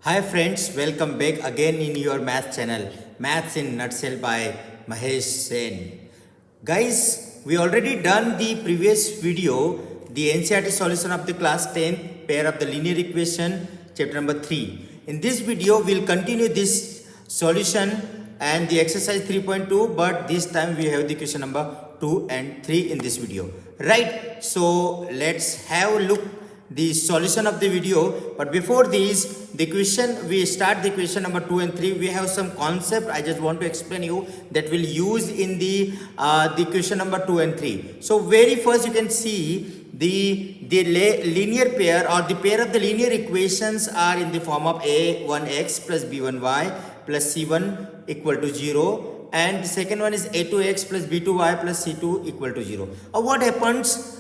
Hi friends, welcome back again in your math channel, Maths in Nutshell by Mahesh Sen. Guys, we already done the previous video, the NCERT solution of the class 10 pair of the linear equation, chapter number 3. In this video, we'll continue this solution and the exercise 3.2, but this time we have the question number 2 and 3 in this video. Right, so let's have a look the solution of the video. But before this, the question, we start the question number 2 and 3. We have some concept I just want to explain you that we'll use in the question number 2 and 3. So very first you can see the linear pair or the pair of the linear equations are in the form of a1x plus b1y plus c1 equal to 0, and the second one is a2x plus b2y plus c2 equal to 0. What happens?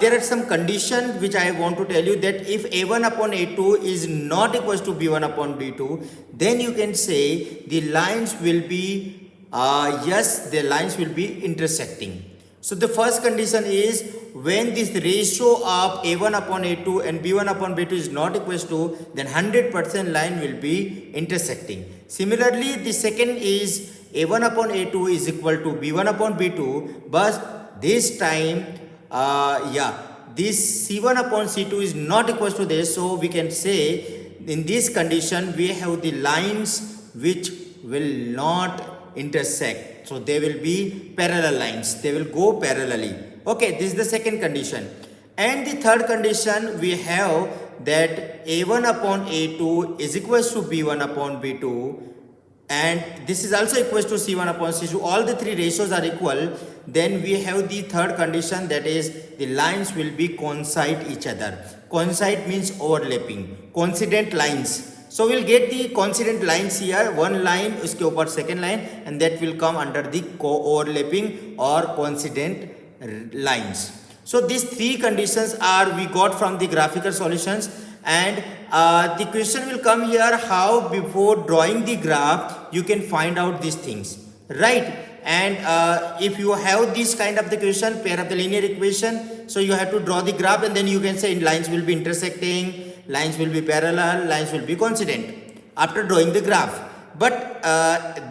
There are some conditions which I want to tell you, that if a1 upon a2 is not equals to b1 upon b2, then you can say the lines will be, the lines will be intersecting. So the first condition is when this ratio of a1 upon a2 and b1 upon b2 is not equals to, then 100% line will be intersecting. Similarly, the second is a1 upon a2 is equal to b1 upon b2, but this time this C1 upon C2 is not equal to this, so we can say in this condition we have the lines which will not intersect. So they will be parallel lines, they will go parallelly. Okay, this is the second condition. And the third condition we have that A1 upon A2 is equal to B1 upon B2, and this is also equal to C1 upon C2. All the three ratios are equal. Then we have the third condition, that is the lines will be coincide each other. Coincide means overlapping, coincident lines. So we'll get the coincident lines here, one line uske upar second line, and that will come under the overlapping or coincident lines. So these three conditions are we got from the graphical solutions, and the question will come here, how before drawing the graph you can find out these things, right? And if you have this kind of the question, pair of the linear equation, so you have to draw the graph, and then you can say lines will be intersecting, lines will be parallel, lines will be coincident after drawing the graph. But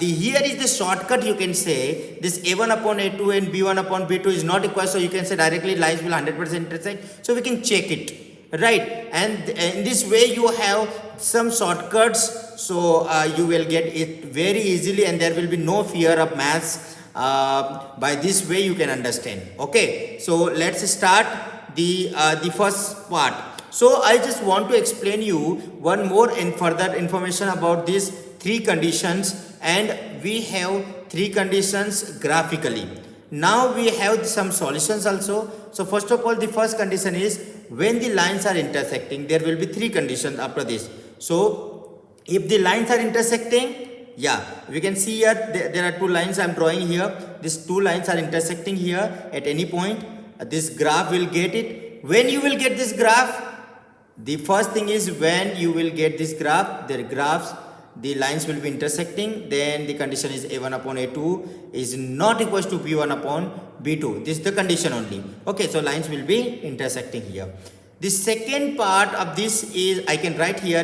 here is the shortcut, you can say this a1 upon a2 and b1 upon b2 is not equal, so you can say directly lines will 100% intersect, so we can check it, right? And in this way you have some shortcuts, so you will get it very easily, and there will be no fear of maths. By this way you can understand. Okay, so let's start the first part. So I just want to explain you one more and further information about these three conditions, and we have three conditions graphically. Now we have some solutions also. So first of all, the first condition is when the lines are intersecting, there will be three conditions after this. So if the lines are intersecting, we can see here there are two lines I am drawing here. These two lines are intersecting here at any point. This graph will get it. When you will get this graph, the first thing is when you will get this graph, the lines will be intersecting, then the condition is a1 upon a2 is not equal to b1 upon b2. This is the condition only. Okay, so lines will be intersecting here. The second part of this is, I can write here,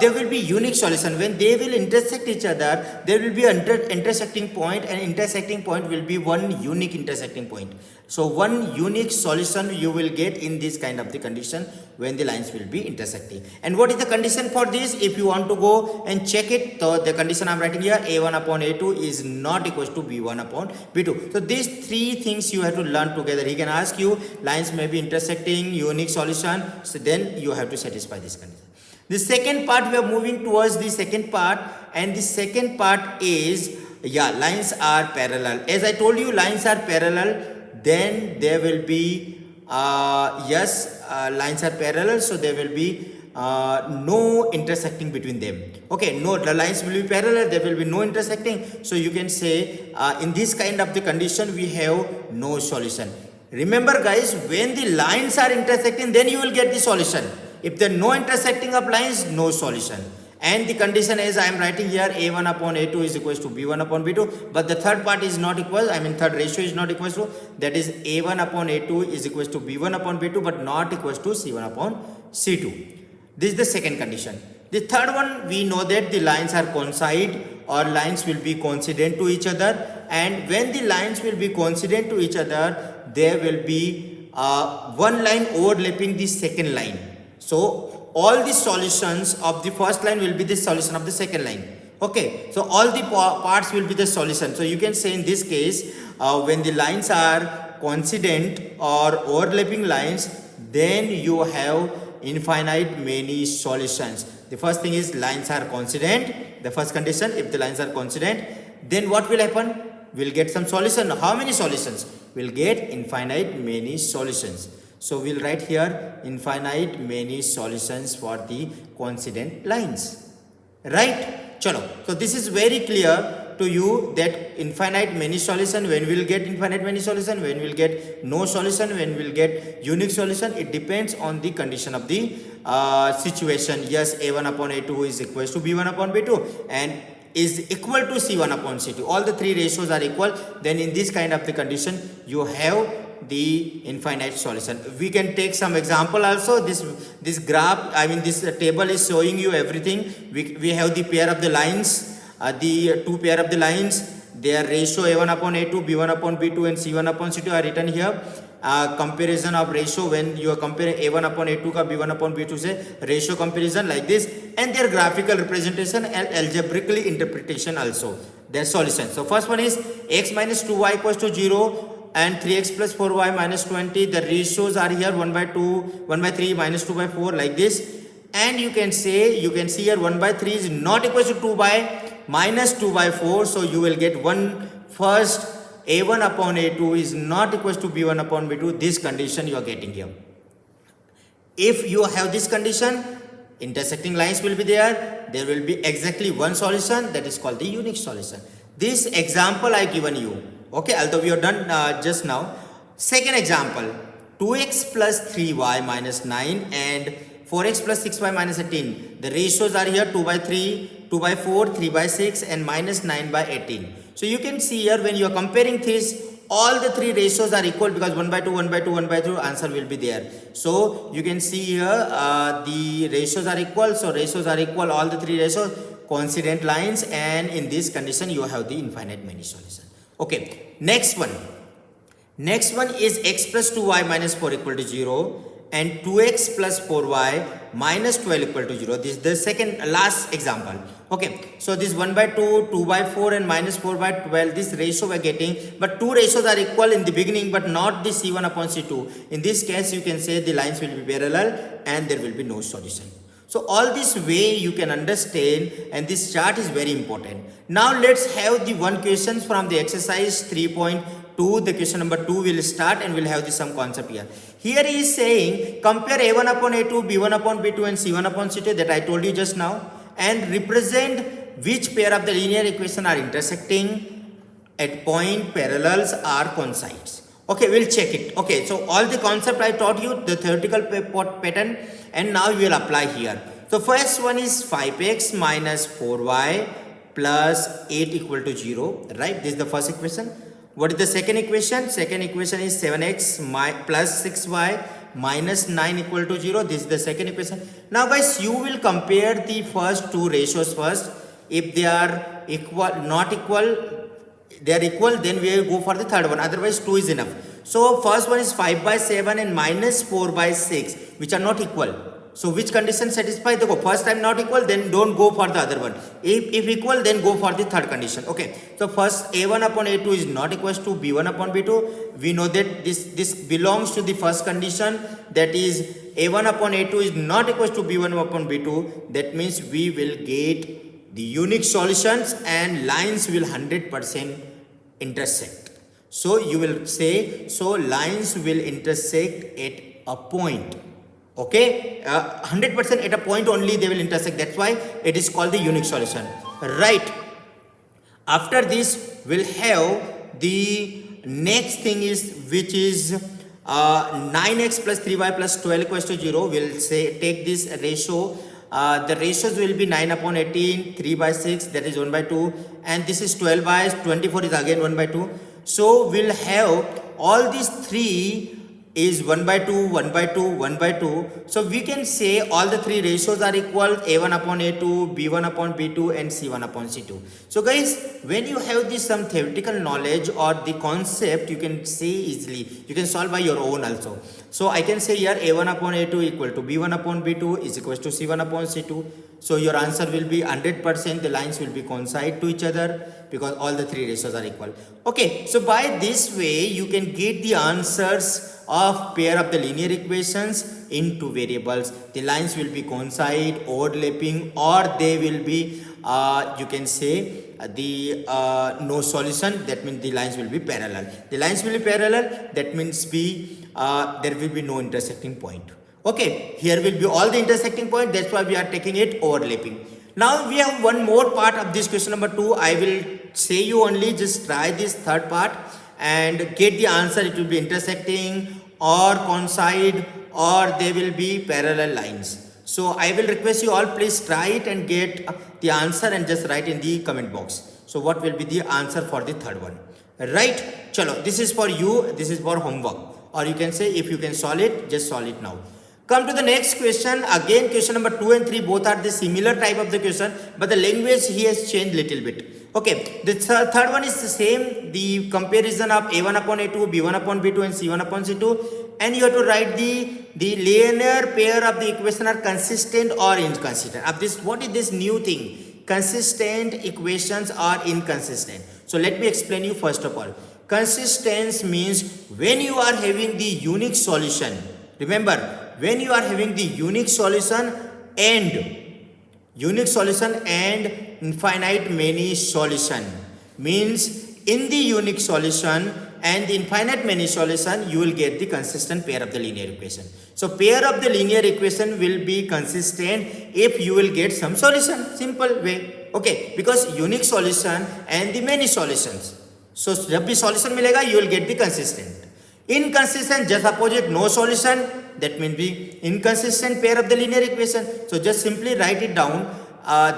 there will be unique solution. When they will intersect each other, there will be an intersecting point, and intersecting point will be one unique intersecting point. So one unique solution you will get in this kind of the condition when the lines will be intersecting. And what is the condition for this? If you want to go and check it, so the condition I am writing here, a1 upon a2 is not equal to b1 upon b2. So these three things you have to learn together. He can ask you lines may be intersecting, unique solution, so then you have to satisfy this condition. The second part, we are moving towards the second part, and the second part is lines are parallel. As I told you, lines are parallel, then there will be lines are parallel, so there will be no intersecting between them. Okay, no, the lines will be parallel, there will be no intersecting, so you can say in this kind of the condition we have no solution. Remember guys, when the lines are intersecting, then you will get the solution. If there are no intersecting of lines, no solution. And the condition is I am writing here a1 upon a2 is equal to b1 upon b2, but the third part is not equal, third ratio is not equal to, that is a1 upon a2 is equal to b1 upon b2, but not equal to c1 upon c2. This is the second condition. The third one, we know that the lines are coincide or lines will be coincident to each other, and when the lines will be coincident to each other, there will be one line overlapping the second line. So all the solutions of the first line will be the solution of the second line. Okay, so all the parts will be the solution. So you can say in this case, when the lines are coincident or overlapping lines, then you have infinite many solutions. The first thing is lines are coincident. The first condition, if the lines are coincident, then what will happen? We'll get some solution. How many solutions? We'll get infinite many solutions. So we'll write here infinite many solutions for the coincident lines. Right? Chalo. So this is very clear to you that infinite many solution, when we'll get infinite many solution, when we'll get no solution, when we'll get unique solution, it depends on the condition of the situation. Yes, a1 upon a2 is equal to b1 upon b2 and is equal to c1 upon c2. All the three ratios are equal. Then in this kind of the condition, you have the infinite solution. We can take some example also. This graph, I mean this table is showing you everything. We have the pair of the lines, the two pair of the lines, their ratio a1 upon a2, b1 upon b2 and c1 upon c2 are written here. Comparison of ratio when you are comparing a1 upon a2 ka b1 upon b2 se ratio comparison like this, and their graphical representation and algebraically interpretation also, their solution. So first one is x minus 2y equals to 0 and 3x plus 4y minus 20. The ratios are here 1 by 2, 1 by 3 minus 2 by 4 like this. And you can see here 1 by 3 is not equal to 2 by minus 2 by 4. So you will get first a1 upon a2 is not equal to b1 upon b2. This condition you are getting here. If you have this condition, intersecting lines will be there. There will be exactly one solution, that is called the unique solution. This example I given you. Okay, although we are done just now. Second example, 2x plus 3y minus 9 and 4x plus 6y minus 18. The ratios are here 2 by 3, 2 by 4, 3 by 6 and minus 9 by 18. So you can see here when you are comparing this, all the three ratios are equal because 1 by 2, 1 by 2, 1 by 2 answer will be there. So you can see here the ratios are equal. So ratios are equal, all the three ratios, coincident lines, and in this condition you have the infinite many solution. Okay, next one. Next one is x plus 2y minus 4 equal to 0 and 2x plus 4y minus 12 equal to 0. This is the second last example. Okay, so this 1 by 2, 2 by 4 and minus 4 by 12, this ratio we are getting, but two ratios are equal in the beginning but not the c1 upon c2. In this case you can say the lines will be parallel and there will be no solution. So all this way you can understand, and this chart is very important. Now let's have the one questions from the exercise 3.2. The question number 2 will start and we'll have the some concept here. Here he is saying compare a1 upon a2, b1 upon b2 and c1 upon c2 that I told you just now, and represent which pair of the linear equation are intersecting at point, parallels or coincides. Okay, we'll check it. Okay, so all the concept I taught you, the theoretical pattern, and now we will apply here. So first one is 5x minus 4y plus 8 equal to 0, right? This is the first equation. What is the second equation? Second equation is 7x plus 6y minus 9 equal to 0. This is the second equation. Now guys, you will compare the first two ratios first. If they are equal, not equal, they are equal, then we will go for the third one. Otherwise 2 is enough. So first one is 5 by 7 and minus 4 by 6, which are not equal. So which condition satisfy? The first time not equal, then don't go for the other one. If equal, then go for the third condition. Okay. So first a1 upon a2 is not equal to b1 upon b2. We know that this belongs to the first condition, that is a1 upon a2 is not equal to b1 upon b2. That means we will get the unique solutions and lines will 100% intersect. So you will say, so lines will intersect at a point. Okay, 100% at a point only they will intersect. That's why it is called the unique solution. Right. After this, we'll have the next thing is, which is 9x plus 3y plus 12 equals to 0. We'll say take this ratio. The ratios will be 9 upon 18, 3 by 6, that is 1 by 2, and this is 12 by 24 is again 1 by 2. So we'll have all these three is 1 by 2, 1 by 2, 1 by 2. So we can say all the three ratios are equal, A1 upon A2, B1 upon B2 and C1 upon C2. So guys, when you have this some theoretical knowledge or the concept, you can say easily, you can solve by your own also. So I can say here A1 upon A2 equal to B1 upon B2 is equal to C1 upon C2. So your answer will be 100%, the lines will be coincide to each other because all the three ratios are equal. Okay, so by this way you can get the answers of pair of the linear equations into variables. The lines will be coincide, overlapping, or they will be you can say the no solution, that means the lines will be parallel. The lines will be parallel, that means there will be no intersecting point. Okay, here will be all the intersecting point, that's why we are taking it overlapping. Now we have one more part of this question number 2. I will say you only just try this third part and get the answer. It will be intersecting or coincide or they will be parallel lines. So I will request you all, please try it and get the answer and just write in the comment box. So what will be the answer for the third one? Right? Chalo, this is for you, this is for homework. Or you can say if you can solve it, just solve it now. Come to the next question. Again, question number 2 and 3 both are the similar type of the question, but the language here has changed little bit. Okay, the third one is the same, the comparison of A1 upon A2, B1 upon B2 and C1 upon C2, and you have to write the linear pair of the equation are consistent or inconsistent. Of this, what is this new thing? Consistent equations are inconsistent. So let me explain you first of all. Consistence means when you are having the unique solution. Remember, when you are having the unique solution and infinite many solution, means in the unique solution and the infinite many solution you will get the consistent pair of the linear equation. So pair of the linear equation will be consistent if you will get some solution, simple way. Okay, because unique solution and the many solutions, so जब भी solution मिलेगा you will get the consistent. Inconsistent, just opposite, no solution, that means be inconsistent pair of the linear equation. So just simply write it down,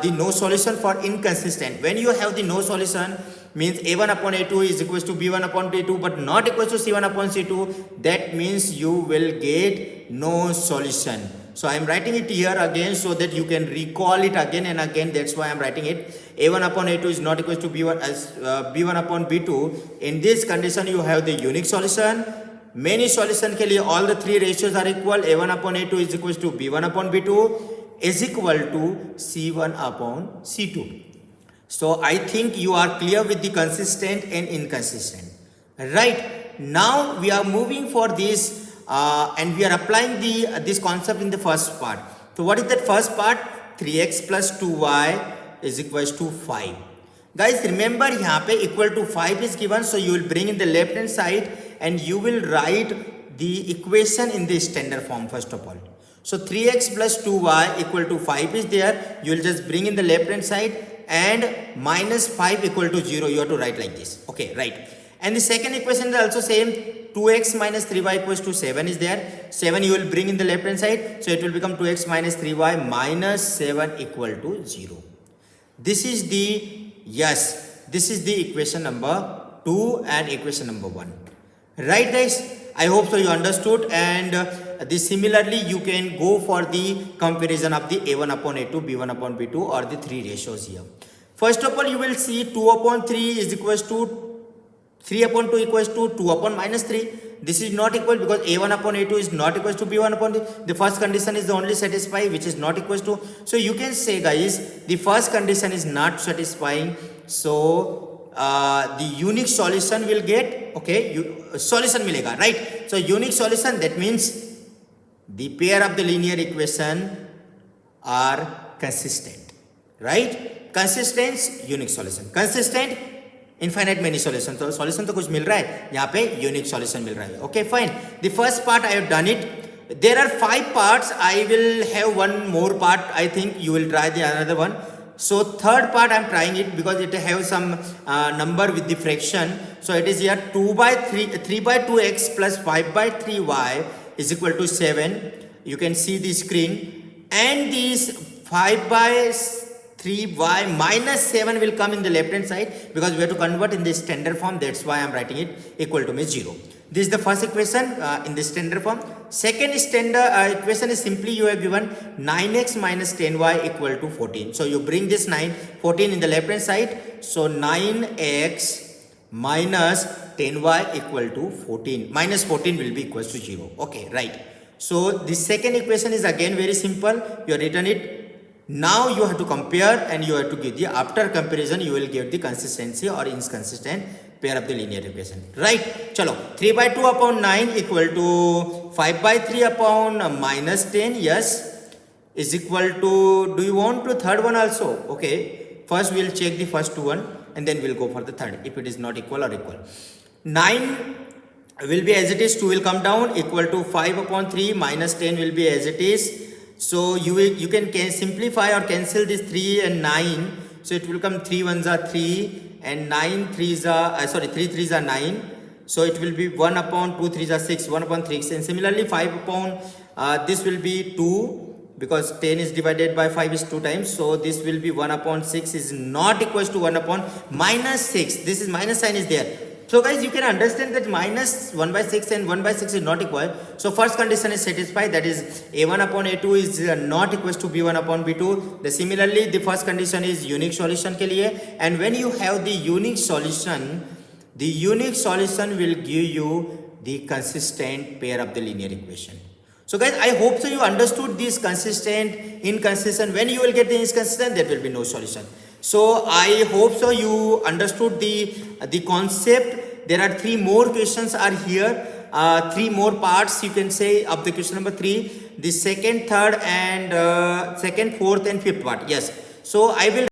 the no solution for inconsistent. When you have the no solution, means A1 upon A2 is equal to B1 upon B2 but not equal to C1 upon C2, that means you will get no solution. So I am writing it here again so that you can recall it again and again, that's why I am writing it. A1 upon A2 is not equal to B1 as B1 upon B2. In this condition you have the unique solution. Many solution के लिए all the three ratios are equal. A1 upon A2 is equal to B1 upon B2 is equal to C1 upon C2. So I think you are clear with the consistent and inconsistent. Right? Now we are moving for this and we are applying this concept in the first part. So what is that first part? 3x plus 2y is equal to 5. Guys, remember यहाँ पे equal to 5 is given, so you will bring in the left hand side and you will write the equation in the standard form first of all. So 3x plus 2y equal to 5 is there. You will just bring in the left hand side and minus 5 equal to 0. You have to write like this. Okay, right. And the second equation is also same. 2x minus 3y equals to 7 is there. 7 you will bring in the left hand side. So it will become 2x minus 3y minus 7 equal to 0. This is the equation number 2 and equation number 1. Right guys? I hope so you understood, and similarly you can go for the comparison of the A1 upon A2, B1 upon B2 or the three ratios here. First of all you will see 2 upon 3 is equals to 3 upon 2 equals to 2 upon minus 3. This is not equal because A1 upon A2 is not equals to B1 upon B2. The first condition is the only satisfy which is not equals to. So you can say guys, the first condition is not satisfying. So the unique solution will get, okay, solution मिलेगा, right? So unique solution, that means the pair of the linear equation are consistent, right? Consistent, unique solution. Consistent, infinite many solution. तो solution तो कुछ मिल रहा है, यहाँ पे unique solution मिल रहा है. Okay, fine. The first part I have done it. There are 5 parts. I will have one more part. I think you will try the another one. So third part I am trying it because it has some number with the fraction. So it is here 3 by 2x plus 5 by 3y is equal to 7. You can see the screen, and this 5 by 3y minus 7 will come in the left hand side because we have to convert in the standard form. That's why I am writing it equal to 0. This is the first equation in the standard form. Second standard equation is simply you have given 9x minus 10y equal to 14. So you bring this 14 in the left hand side. So 9x minus 10y equal to 14. Minus 14 will be equals to 0. Okay, right. So the second equation is again very simple. You have written it. Now you have to compare and you have to give the, after comparison you will get the consistency or inconsistent pair of the linear equation. Right? Chalo. 3 by 2 upon 9 equal to 5 by 3 upon minus 10. Yes. Is equal to, do you want to third one also? Okay. First we will check the first one and then we will go for the third if it is not equal or equal. 9 will be as it is, 2 will come down, equal to 5 upon 3 minus 10 will be as it is. So you can simplify or cancel this 3 and 9. So it will come 3 ones are 3 and 9 3s are 3 3s are 9. So it will be 1 upon 2 3s are 6, 1 upon 3. And similarly 5 upon this will be 2, because 10 is divided by 5 is 2 times. So this will be 1 upon 6 is not equals to 1 upon minus 6. This is minus sign is there. So guys, you can understand that minus 1 by 6 and 1 by 6 is not equal. So first condition is satisfied, that is a1 upon a2 is not equals to b1 upon b2. Similarly, the first condition is unique solution के लिए. And when you have the unique solution will give you the consistent pair of the linear equation. So guys, I hope so you understood this consistent, inconsistent. When you will get the inconsistent, there will be no solution. So I hope so you understood the concept. There are 3 more questions are here. 3 more parts you can say of the question number 3. The second, third and second, fourth and fifth part. Yes. So I will